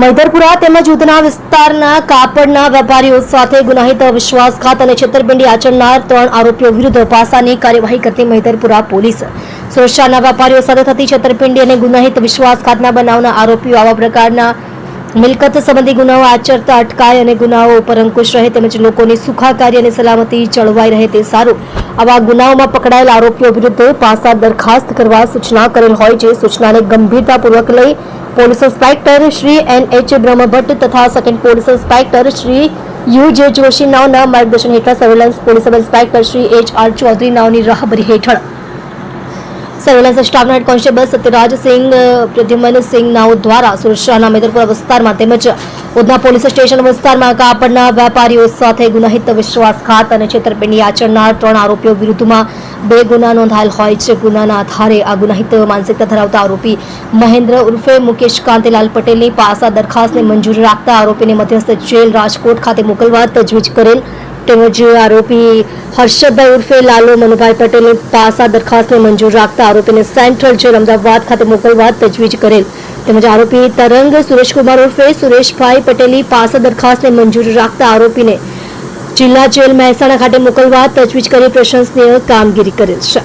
મૈદરપુરા તેમજ ઉધના વિસ્તારના કાપડના વેપારીઓ સાથે ગુનાહિત વિશ્વાસઘાત અને છેતરપિંડી આચરનાર 3 આરોપીઓ વિરુદ્ધ પાસાની કાર્યવાહી કરતી મૈદરપુરા પોલીસ સુરક્ષાના વેપારીઓ સાથે થતી છેતરપિંડી અને ગુનાહિત વિશ્વાસઘાતના બનાવના આરોપીઓ આવા પ્રકારના મિલકત સંબંધી ગુનાઓ આચરતા અટકાય અને ગુનાઓ ઉપર અંકુશ રહે તેમજ લોકોની સુખાકારી અને સલામતી જળવાઈ રહે તે સારું આવા ગુનાઓમાં પકડાયેલ આરોપીઓ વિરુદ્ધ પાસા દરખાસ્ત કરવા સૂચના કરેલ હોય છે। સૂચનાને ગંભીરતાપૂર્વક લઈ police inspector Shri NH Brahmbhatt તથા second police inspector Shri UJ Joshi નાઓના માર્ગદર્શન હેઠળ surveillance police sub inspector Shri HR Chaudhary નાઓની રાહબરી હેઠળ સર્વેલન્સ સ્ટાફના હેડ કોન્સ્ટેબલ સત્યરાજસિંહ પ્રદ્યુમનસિંહ નાઓ દ્વારા સુરક્ષાના મૈદરપુરા વિસ્તારમાં તેમજ ઉધના પોલીસ સ્ટેશન વિસ્તારમાં કાપડના વેપારીઓ સાથે ગુનાહિત વિશ્વાસઘાત અને છેતરપિંડી આચરનાર 3 આરોપીઓ વિરુદ્ધમાં 2 ગુના નોંધાયેલ હોય છે। ગુનાના આધારે આ ગુનાહિત માનસિકતા ધરાવતા આરોપી મહેન્દ્ર ઉર્ફે મુકેશ કાંતિલાલ પટેલની પાસા દરખાસ્તને મંજૂરી રાખતા આરોપીને મધ્યસ્થ જેલ રાજકોટ ખાતે મોકલવા તજવીજ કરેલ તેમજ આરોપી હર્ષદભાઈ ઉર્ફે લાલો મનુભાઈ પટેલની પાસા દરખાસ્તને મંજૂર રાખતા આરોપીને સેન્ટ્રલ જેલ અમદાવાદ ખાતે મોકલવા તજવીજ કરેલ તેમજ આરોપી તરંગ સુરેશકુમાર ઉર્ફે સુરેશભાઈ પટેલની પાસા દરખાસ્તને મંજૂર રાખતા આરોપીને જિલ્લા જેલ મહેસાણા ખાતે મોકલવા તજવીજ કરી પ્રશંસનીય કામગીરી કરેલ છે।